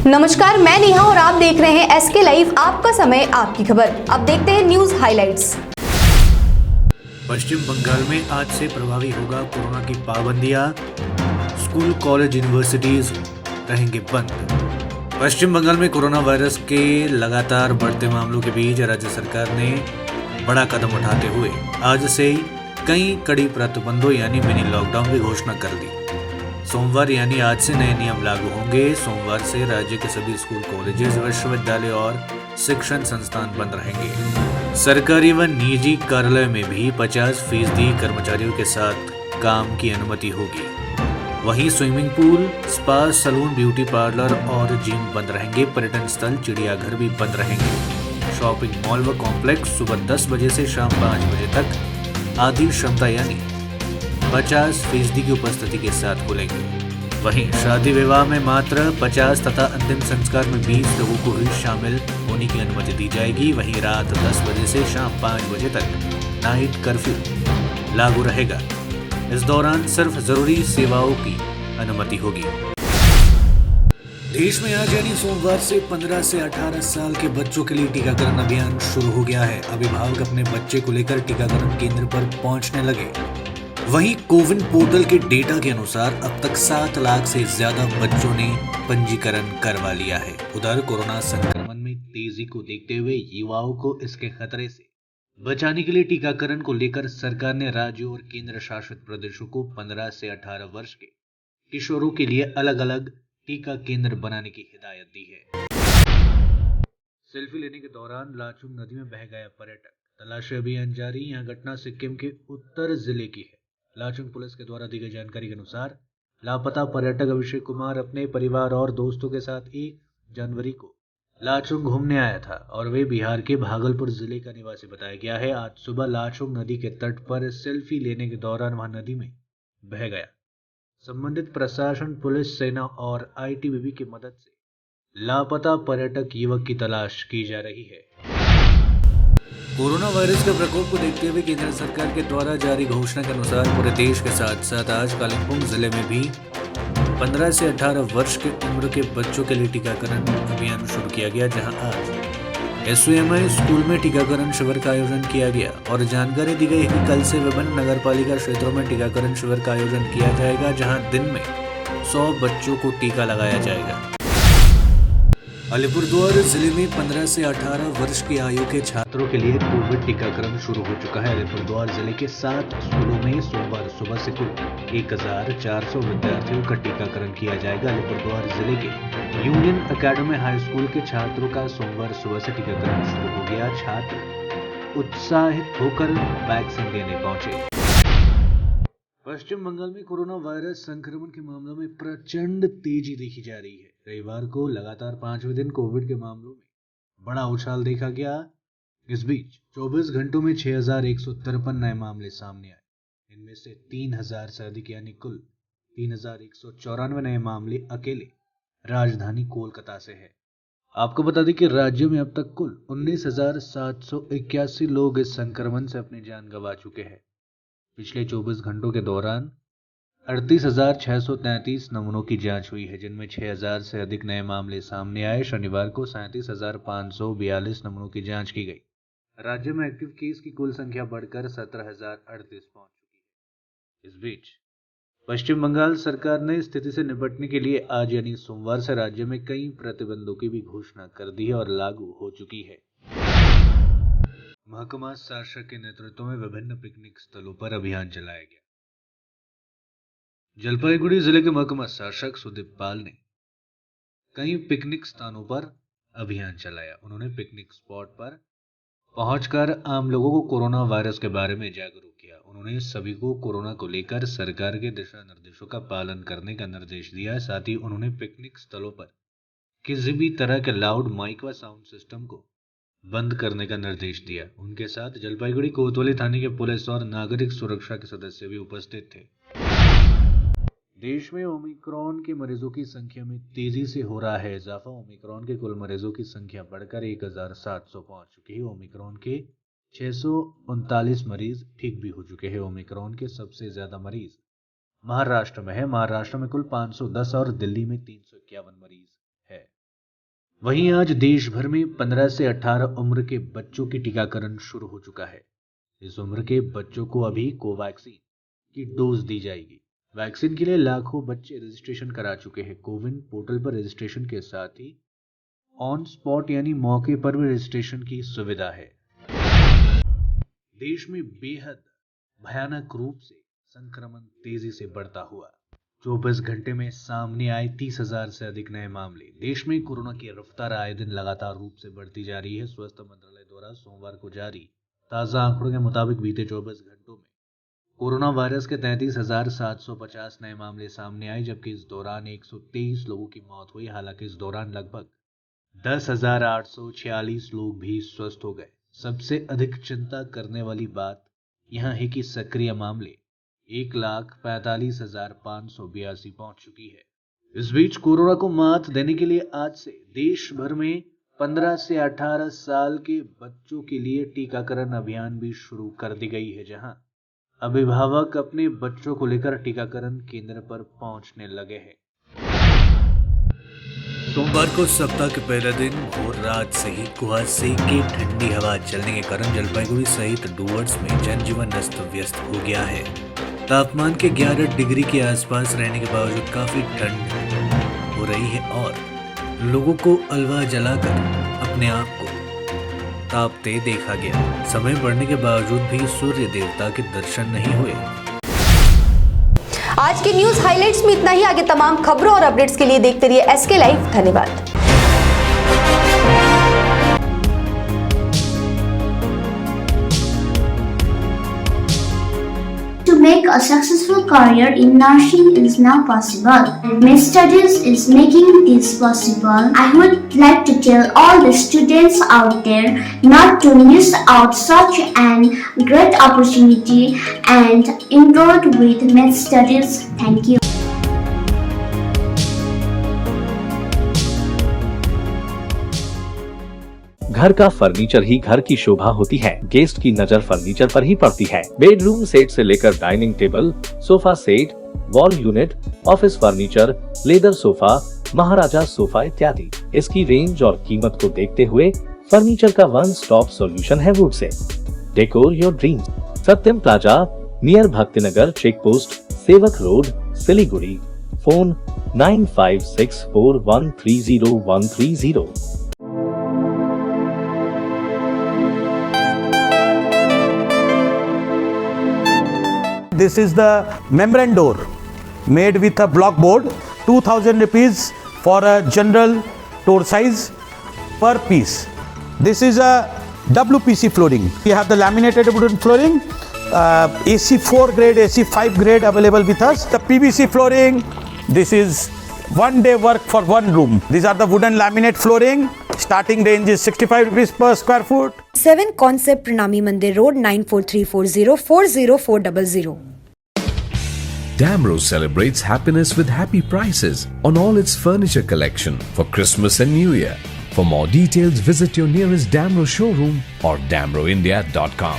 नमस्कार, मैं नेहा और आप देख रहे हैं एसके लाइव, आपका समय आपकी खबर। अब देखते हैं न्यूज हाइलाइट्स। पश्चिम बंगाल में आज से प्रभावी होगा कोरोना की पाबंदियां, स्कूल कॉलेज यूनिवर्सिटीज रहेंगे बंद। पश्चिम बंगाल में कोरोना वायरस के लगातार बढ़ते मामलों के बीच राज्य सरकार ने बड़ा कदम उठाते हुए आज से कई कड़ी प्रतिबंधों यानी मिनी लॉकडाउन की घोषणा कर दी। सोमवार यानी आज से नए नियम लागू होंगे। सोमवार से राज्य के सभी स्कूल, कॉलेजेस, विश्वविद्यालय और शिक्षण संस्थान बंद रहेंगे। सरकारी व निजी कार्यालय में भी 50% कर्मचारियों के साथ काम की अनुमति होगी। वहीं swimming pool, spa, salon, beauty parlour और जिम बंद रहेंगे। पर्यटन स्थल, चिड़ियाघर भी बंद रहेंगे। शॉपिंग मॉल व कॉम्प्लेक्स सुबह 10 बजे से शाम 5 बजे तक आधी क्षमता यानी 50% की उपस्थिति के साथ खुलेंगे। वहीं शादी विवाह में मात्र 50 तथा अंतिम संस्कार में 20 लोगों को ही शामिल होने की अनुमति दी जाएगी। वहीं रात 10 बजे से शाम 5 बजे तक नाइट कर्फ्यू लागू रहेगा। इस दौरान सिर्फ जरूरी सेवाओं की अनुमति होगी। देश में आज यानी सोमवार से 15 से 18 साल के बच्चों के लिए टीकाकरण अभियान शुरू हो गया है। अभिभावक अपने बच्चे को लेकर टीकाकरण केंद्र पर पहुंचने लगे। वहीं कोविन पोर्टल के डेटा के अनुसार अब तक 7 लाख से ज्यादा बच्चों ने पंजीकरण करवा लिया है। उधर कोरोना संक्रमण में तेजी को देखते हुए युवाओं को इसके खतरे से बचाने के लिए टीकाकरण को लेकर सरकार ने राज्यों और केंद्र शासित प्रदेशों को 15 से 18 वर्ष के किशोरों के लिए अलग अलग टीका केंद्र बनाने की हिदायत दी है। सेल्फी लेने के दौरान लाचुंग नदी में बह गया पर्यटक, तलाशी अभियान जारी। यह घटना सिक्किम के उत्तर जिले की है। लाचुंग पुलिस के द्वारा दी गई जानकारी के अनुसार लापता पर्यटक अभिषेक कुमार अपने परिवार और दोस्तों के साथ 1 जनवरी को लाचुंग घूमने आया था और वे बिहार के भागलपुर जिले का निवासी बताया गया है। आज सुबह लाचुंग नदी के तट पर सेल्फी लेने के दौरान वह नदी में बह गया। संबंधित प्रशासन, पुलिस, सेना और आईटीबीपी की मदद से लापता पर्यटक युवक की तलाश की जा रही है। कोरोना वायरस के प्रकोप को देखते हुए केंद्र सरकार के द्वारा जारी घोषणा के अनुसार पूरे देश के साथ साथ आज कालिम्पोंग जिले में भी 15 से 18 वर्ष की उम्र के बच्चों के लिए टीकाकरण अभियान शुरू किया गया, जहां आज एसयूएमआई स्कूल में टीकाकरण शिविर का आयोजन किया गया और जानकारी दी गई कि कल से विभिन्न नगरपालिका क्षेत्रों में टीकाकरण शिविर का आयोजन किया जाएगा, जहां दिन में 100 बच्चों को टीका लगाया जाएगा। अलीपुरद्वार जिले में 15 से 18 वर्ष की आयु के छात्रों के लिए कोविड टीकाकरण शुरू हो चुका है। अलीपुरद्वार जिले के 7 स्कूलों में सोमवार सुबह से कुल 1400 विद्यार्थियों का टीकाकरण किया जाएगा। अलीपुरद्वार जिले के यूनियन एकेडमी हाई स्कूल के छात्रों का सोमवार सुबह से टीकाकरण शुरू हो गया। छात्र उत्साहित होकर वैक्सीन लेने पहुंचे। पश्चिम बंगाल में कोरोना वायरस संक्रमण के मामलों में प्रचंड तेजी देखी जा रही है। रविवार को लगातार 5वें दिन कोविड के मामलों में बड़ा उछाल देखा गया। इस बीच 24 घंटों में 6153 नए मामले सामने आए। इनमें से 3000 से अधिक यानी कुल 3194 नए मामले अकेले राजधानी कोलकाता से है। आपको बता दें कि राज्य में अब तक कुल 19,781 लोग इस संक्रमण से अपनी जान गंवा चुके हैं। पिछले 24 घंटों के दौरान 38,633 नमूनों की जांच हुई है, जिनमें 6000 से अधिक नए मामले सामने आए। शनिवार को 37,542 नमूनों की जांच की गई। राज्य में एक्टिव केस की कुल संख्या बढ़कर 17,038 पहुंच चुकी है। इस बीच पश्चिम बंगाल सरकार ने स्थिति से निपटने के लिए आज यानी सोमवार से राज्य में कई प्रतिबंधों की भी घोषणा कर दी है और लागू हो चुकी है। महकमा शासक के नेतृत्व में विभिन्न पिकनिक स्थलों पर अभियान चलाया गया। जलपाईगुड़ी जिले के महकमा शासक सुदीप पाल ने कई पिकनिक स्थानों पर अभियान चलाया। उन्होंने पिकनिक स्पॉट पर पहुंचकर आम लोगों को कोरोना वायरस के बारे में जागरूक किया। उन्होंने सभी को कोरोना को लेकर सरकार के दिशा निर्देशों का पालन करने का निर्देश दिया। साथ ही उन्होंने पिकनिक स्थलों पर किसी भी तरह के लाउड माइक व साउंड सिस्टम को बंद करने का निर्देश दिया। उनके साथ जलपाईगुड़ी कोतवाली थाने के पुलिस और नागरिक सुरक्षा के सदस्य भी उपस्थित थे। देश में ओमिक्रॉन के मरीजों की संख्या में तेजी से हो रहा है इजाफा। ओमिक्रॉन के कुल मरीजों की संख्या बढ़कर 1700 पहुंच चुकी है। ओमिक्रॉन के 639 मरीज ठीक भी हो चुके हैं। ओमिक्रॉन के सबसे ज्यादा मरीज महाराष्ट्र में है। महाराष्ट्र में कुल 510 और दिल्ली में 351 मरीज है। वहीं आज देश भर में 15 से 18 उम्र के बच्चों की टीकाकरण शुरू हो चुका है। इस उम्र के बच्चों को अभी कोवैक्सीन की डोज दी जाएगी। वैक्सीन के लिए लाखों बच्चे रजिस्ट्रेशन करा चुके हैं। कोविन पोर्टल पर रजिस्ट्रेशन के साथ ही ऑन स्पॉट यानी मौके पर भी रजिस्ट्रेशन की सुविधा है। देश में बेहद भयानक रूप से संक्रमण तेजी से बढ़ता हुआ 24 घंटे में सामने आए 30,000 से अधिक नए मामले। देश में कोरोना की रफ्तार आए दिन लगातार रूप से बढ़ती जा रही है। स्वास्थ्य मंत्रालय द्वारा सोमवार को जारी ताजा आंकड़ों के मुताबिक बीते 24 घंटों में कोरोना वायरस के 33,750 नए मामले सामने आए, जबकि इस दौरान 123 लोगों की मौत हुई। हालांकि इस दौरान लगभग 10,846 लोग भी स्वस्थ हो गए। सबसे अधिक चिंता करने वाली बात यह है कि सक्रिय मामले 1,45,582 पहुंच चुकी है। इस बीच कोरोना को मात देने के लिए आज से देश भर में 15 से 18 साल के बच्चों के लिए टीकाकरण अभियान भी शुरू कर दी गई है, जहां अभिभावक अपने बच्चों को लेकर टीकाकरण केंद्र पर पहुंचने लगे हैं। सोमवार को सप्ताह के पहले दिन भोर रात से ही कुहासे की ठंडी हवा चलने के कारण जलपाईगुड़ी सहित डुवर्स में जनजीवन अस्त व्यस्त हो गया है। तापमान के 11 डिग्री के आसपास रहने के बावजूद काफी ठंड हो रही है और लोगों को अलवा जलाकर अपने आप को तापते देखा गया। समय बढ़ने के बावजूद भी सूर्य देवता के दर्शन नहीं हुए। आज के न्यूज हाइलाइट्स में इतना ही। आगे तमाम खबरों और अपडेट्स के लिए देखते रहिए एसके लाइव। धन्यवाद। To make a successful career in nursing is now possible. Med Studies is making this possible. I would like to tell all the students out there not to miss out such an great opportunity and enroll with Med Studies. Thank you. घर का furniture ही घर की शोभा होती है। Guest की नजर furniture पर ही पड़ती है। बेडरूम सेट से लेकर dining table, sofa set, wall unit, office furniture, leather sofa, Maharaja sofa इत्यादि। इसकी रेंज और कीमत को देखते हुए फर्नीचर का वन स्टॉप सॉल्यूशन है वुड से। Decor your dreams. Satyam plaza near Bhaktinagar check post, Sevak road, Siliguri. Phone 9564130130। This is the membrane door made with a block board, 2000 rupees for a general door size per piece. This is a WPC flooring. We have the laminated wooden flooring, AC4 grade, AC5 grade available with us. The PVC flooring, this is one day work for one room. These are the wooden laminate flooring. Starting range is 65 rupees per square foot. 7 Concept Pranami Mandir Road 94340 40400. Damro celebrates happiness with happy prices on all its furniture collection for Christmas and New Year. For more details, visit your nearest Damro showroom or damroindia.com.